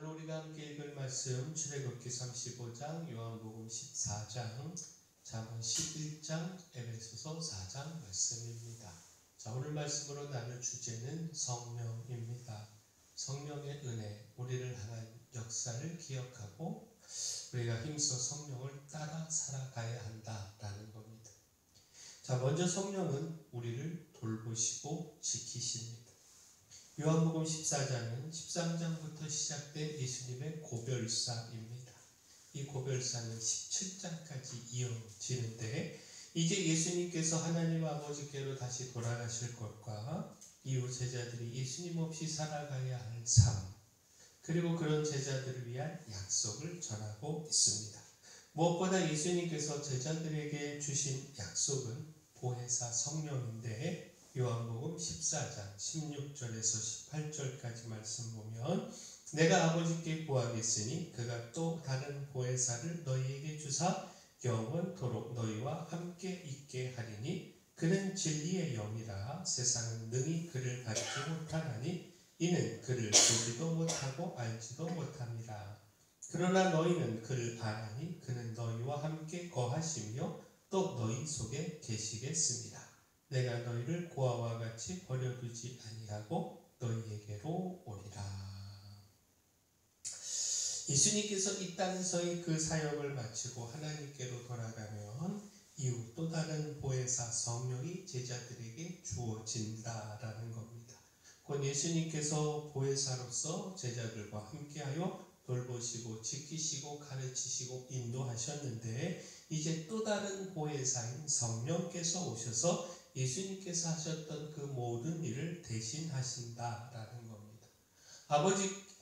오늘 우리가 함께 읽을 말씀 출애굽기 35장, 요한복음 14장, 잠언 11장, 에베소서 4장 말씀입니다. 자, 오늘 말씀으로 나눌 주제는 성령입니다. 성령의 은혜, 우리를 향한 역사를 기억하고 우리가 힘써 성령을 따라 살아가야 한다라는 겁니다. 자, 먼저 성령은 우리를 돌보시고 지키십니다. 요한복음 14장은 13장부터 시작된 예수님의 고별사입니다. 이 고별사는 17장까지 이어지는데 이제 예수님께서 하나님 아버지께로 다시 돌아가실 것과 이후 제자들이 예수님 없이 살아가야 할 삶, 그리고 그런 제자들을 위한 약속을 전하고 있습니다. 무엇보다 예수님께서 제자들에게 주신 약속은 보혜사 성령인데 요한복음 14장 16절에서 18절까지 말씀 보면 내가 아버지께 구하겠으니 그가 또 다른 보혜사를 너희에게 주사 영원토록 너희와 함께 있게 하리니 그는 진리의 영이라 세상은 능히 그를 가리지 못하나니 이는 그를 보지도 못하고 알지도 못함이라. 그러나 너희는 그를 아나니 그는 너희와 함께 거하시며 또 너희 속에 계시겠습니다. 내가 너희를 고아와 같이 버려두지 아니하고 너희에게로 오리라. 예수님께서 이 땅에서의 그 사역을 마치고 하나님께로 돌아가면 이후 또 다른 보혜사 성령이 제자들에게 주어진다라는 겁니다. 곧 예수님께서 보혜사로서 제자들과 함께하여 돌보시고 지키시고 가르치시고 인도하셨는데 이제 또 다른 보혜사인 성령께서 오셔서 예수님께서 하셨던 그 모든 일을 대신하신다라는 겁니다.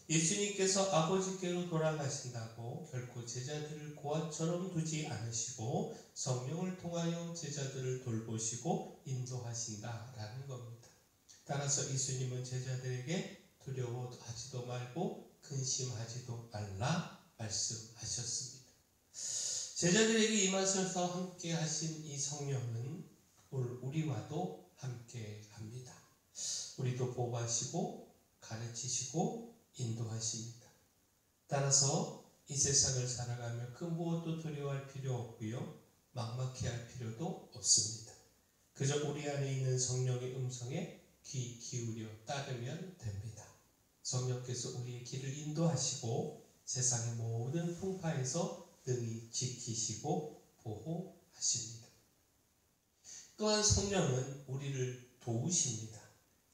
예수님께서 아버지께로 돌아가신다고 결코 제자들을 고아처럼 두지 않으시고 성령을 통하여 제자들을 돌보시고 인도하신다라는 겁니다. 따라서 예수님은 제자들에게 두려워하지도 말고 근심하지도 말라 말씀하셨습니다. 제자들에게 임하셔서 함께 하신 이 성령은 오늘 우리와도 함께 합니다. 우리도 보호하시고 가르치시고 인도하십니다. 따라서 이 세상을 살아가며 그 무엇도 두려워할 필요 없고요. 막막해 할 필요도 없습니다. 그저 우리 안에 있는 성령의 음성에 귀 기울여 따르면 됩니다. 성령께서 우리의 길을 인도하시고 세상의 모든 풍파에서 능히 지키시고 보호하십니다. 또한 성령은 우리를 도우십니다.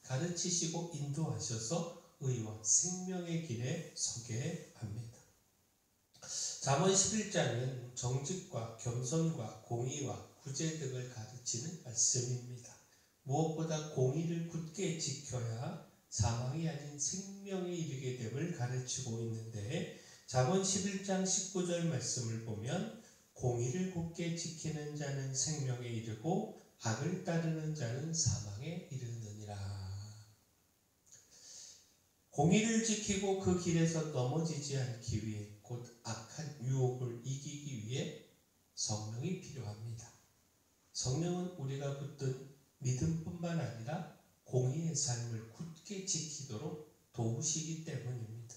가르치시고 인도하셔서 의와 생명의 길에 서게 합니다. 잠언 11장은 정직과 겸손과 공의와 구제 등을 가르치는 말씀입니다. 무엇보다 공의를 굳게 지켜야 사망이 아닌 생명에 이르게 됨을 가르치고 있는데 잠언 11장 19절 말씀을 보면 공의를 굳게 지키는 자는 생명에 이르고 악을 따르는 자는 사망에 이르느니라. 공의를 지키고 그 길에서 넘어지지 않기 위해 곧 악한 유혹을 이기기 위해 성령이 필요합니다. 성령은 우리가 붙든 믿음뿐만 아니라 공의의 삶을 굳게 지키도록 도우시기 때문입니다.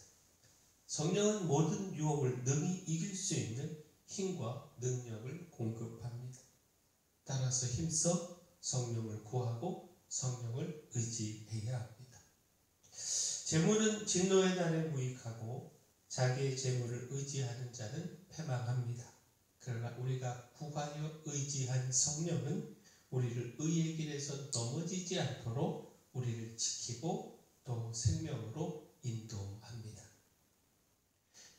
성령은 모든 유혹을 능히 이길 수 있는 힘과 능력을 공급합니다. 따라서 힘써 성령을 구하고 성령을 의지해야 합니다. 재물은 진노의 날에 무익하고 자기의 재물을 의지하는 자는 패망합니다. 그러나 우리가 구하여 의지한 성령은 우리를 의의 길에서 넘어지지 않도록 우리를 지키고 또 생명으로 인도합니다.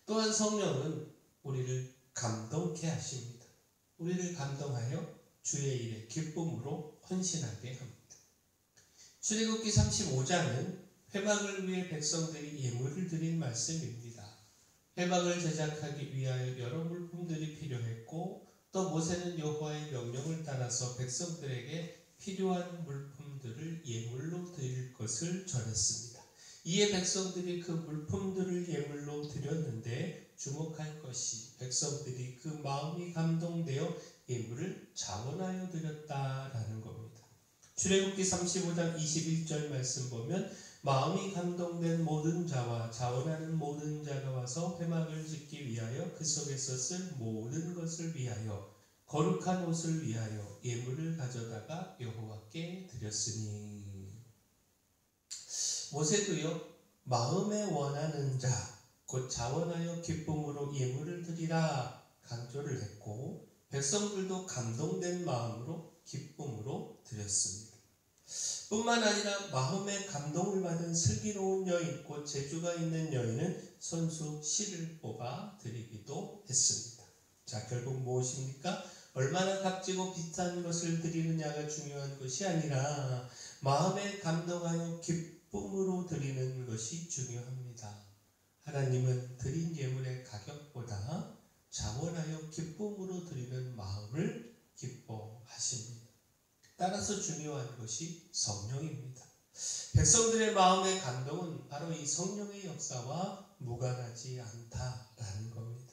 또한 성령은 우리를 감동케 하십니다. 우리를 감동하여 주의 일에 기쁨으로 헌신하게 합니다. 출애굽기 35장은 회막을 위해 백성들이 예물을 드린 말씀입니다. 회막을 제작하기 위하여 여러 물품들이 필요했고 또 모세는 여호와의 명령을 따라서 백성들에게 필요한 물품들을 예물로 드릴 것을 전했습니다. 이에 백성들이 그 물품들을 예물로 드렸는데 주목할 것이 백성들이 그 마음이 감동되어 예물을 자원하여 드렸다라는 겁니다. 출애굽기 35장 21절 말씀 보면 마음이 감동된 모든 자와 자원하는 모든 자가 와서 회막을 짓기 위하여 그 속에서 쓸 모든 것을 위하여 거룩한 옷을 위하여 예물을 가져다가 여호와께 드렸으니. 모세도요, 마음에 원하는 자 곧 자원하여 기쁨으로 예물을 드리라 강조를 했고, 백성들도 감동된 마음으로 기쁨으로 드렸습니다. 뿐만 아니라 마음에 감동을 받은 슬기로운 여인 곧 재주가 있는 여인은 손수 실을 뽑아 드리기도 했습니다. 자, 결국 무엇입니까? 얼마나 값지고 비싼 것을 드리느냐가 중요한 것이 아니라 마음에 감동하여 기쁨으로 드리는 것이 중요합니다. 하나님은 드린 예물의 가격보다 자원하여 기쁨으로 드리는 마음을 기뻐하십니다. 따라서 중요한 것이 성령입니다. 백성들의 마음의 감동은 바로 이 성령의 역사와 무관하지 않다라는 겁니다.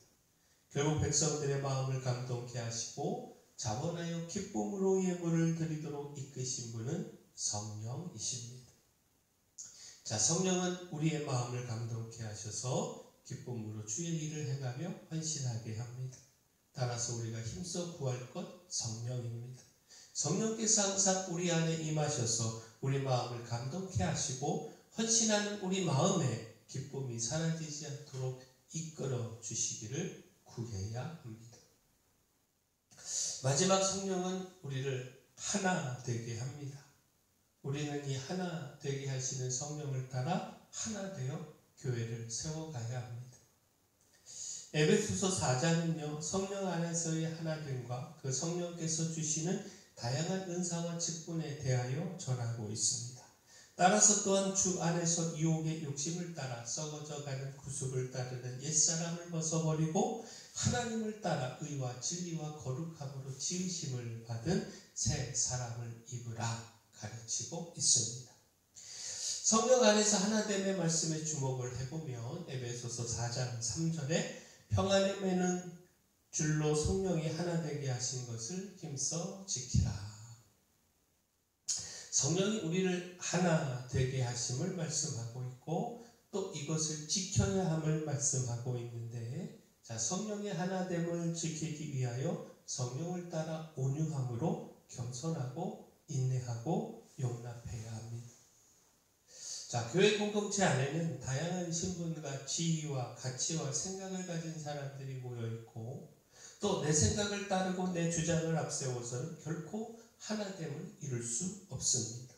결국 백성들의 마음을 감동케 하시고 자원하여 기쁨으로 예물을 드리도록 이끄신 분은 성령이십니다. 자, 성령은 우리의 마음을 감동케 하셔서 기쁨으로 주의 일을 행하며 헌신하게 합니다. 따라서 우리가 힘써 구할 것 성령입니다. 성령께서 항상 우리 안에 임하셔서 우리 마음을 감동케 하시고 헌신하는 우리 마음에 기쁨이 사라지지 않도록 이끌어 주시기를 구해야 합니다. 마지막 성령은 우리를 하나 되게 합니다. 우리는 이 하나 되게 하시는 성령을 따라 하나 되어 교회를 세워가야 합니다. 에베소서 4장은요, 성령 안에서의 하나됨과 그 성령께서 주시는 다양한 은사와 직분에 대하여 전하고 있습니다. 따라서 또한 주 안에서 유혹의 욕심을 따라 썩어져가는 구습을 따르는 옛사람을 벗어버리고 하나님을 따라 의와 진리와 거룩함으로 지으심을 받은 새 사람을 입으라 가르치고 있습니다. 성령 안에서 하나됨의 말씀에 주목을 해보면 에베소서 4장 3절에 평안에 매는 줄로 성령이 하나 되게 하신 것을 힘써 지키라. 성령이 우리를 하나 되게 하심을 말씀하고 있고 또 이것을 지켜야 함을 말씀하고 있는데, 자, 성령의 하나됨을 지키기 위하여 성령을 따라 온유함으로 겸손하고 인내하고 용납해야 합니다. 자, 교회 공동체 안에는 다양한 신분과 지위와 가치와 생각을 가진 사람들이 모여있고 또 내 생각을 따르고 내 주장을 앞세워서는 결코 하나됨을 이룰 수 없습니다.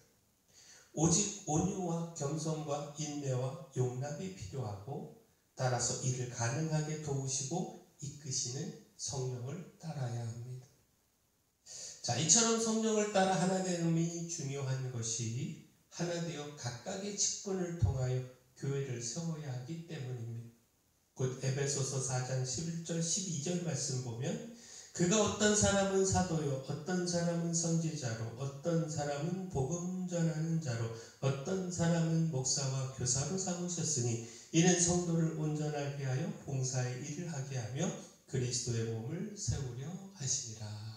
오직 온유와 겸손과 인내와 용납이 필요하고 따라서 이를 가능하게 도우시고 이끄시는 성령을 따라야 합니다. 자, 이처럼 성령을 따라 하나 됨이 중요한 것이 하나 되어 각각의 직분을 통하여 교회를 세워야 하기 때문입니다. 곧 에베소서 4장 11절 12절 말씀 보면 그가 어떤 사람은 사도요, 어떤 사람은 선지자로, 어떤 사람은 복음 전하는 자로, 어떤 사람은 목사와 교사로 삼으셨으니 이는 성도를 온전하게 하여 봉사의 일을 하게 하며 그리스도의 몸을 세우려 하시니라.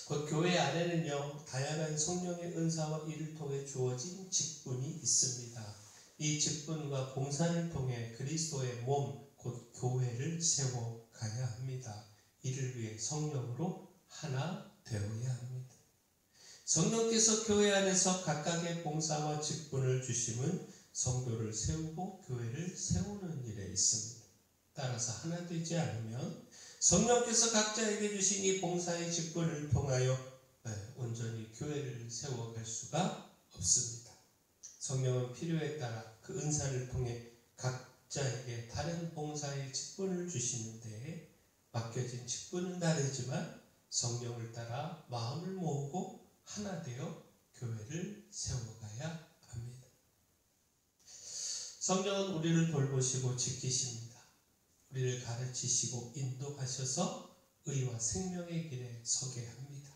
곧 교회 안에는요, 다양한 성령의 은사와 일을 통해 주어진 직분이 있습니다. 이 직분과 봉사를 통해 그리스도의 몸, 곧 교회를 세워가야 합니다. 이를 위해 성령으로 하나 되어야 합니다. 성령께서 교회 안에서 각각의 봉사와 직분을 주심은 성도를 세우고 교회를 세우는 일에 있습니다. 따라서 하나 되지 않으면 성령께서 각자에게 주신 이 봉사의 직분을 통하여 온전히 교회를 세워갈 수가 없습니다. 성령은 필요에 따라 그 은사를 통해 각자에게 다른 봉사의 직분을 주시는데 맡겨진 직분은 다르지만 성령을 따라 마음을 모으고 하나 되어 교회를 세워가야 합니다. 성령은 우리를 돌보시고 지키십니다. 우리를 가르치시고 인도하셔서 의와 생명의 길에 서게 합니다.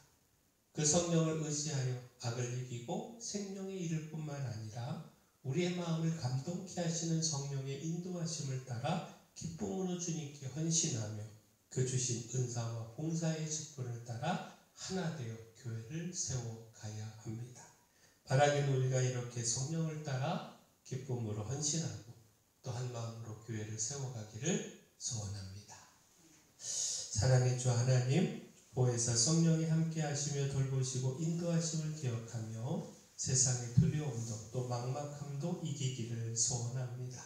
그 성령을 의지하여 악을 이기고 생명의 이를 뿐만 아니라 우리의 마음을 감동케 하시는 성령의 인도하심을 따라 기쁨으로 주님께 헌신하며 그 주신 은사와 봉사의 직분을 따라 하나 되어 교회를 세워가야 합니다. 바라기는 우리가 이렇게 성령을 따라 기쁨으로 헌신하고 또 한 마음으로 교회를 세워가기를 소원합니다. 사랑의 주 하나님, 보혜사 성령이 함께 하시며 돌보시고 인도하심을 기억하며 세상의 두려움도 또 막막함도 이기기를 소원합니다.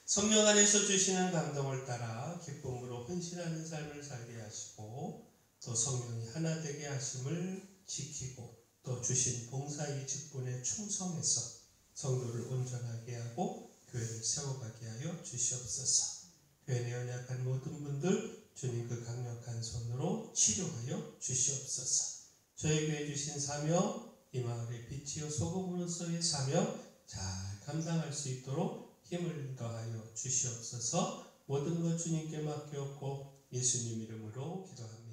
성령 안에서 주시는 감동을 따라 기쁨으로 헌신하는 삶을 살게 하시고 또 성령이 하나 되게 하심을 지키고 또 주신 봉사의 직분에 충성해서 성도를 온전하게 하고 교회를 세워가게 하여 주시옵소서. 교회 내 연약한 모든 분들 주님 그 강력한 손으로 치료하여 주시옵소서. 저희 교회 주신 사명, 이 마을의 빛이요 소금으로서의 사명 잘 감당할 수 있도록 힘을 더하여 주시옵소서. 모든 것 주님께 맡겼고 예수님 이름으로 기도합니다.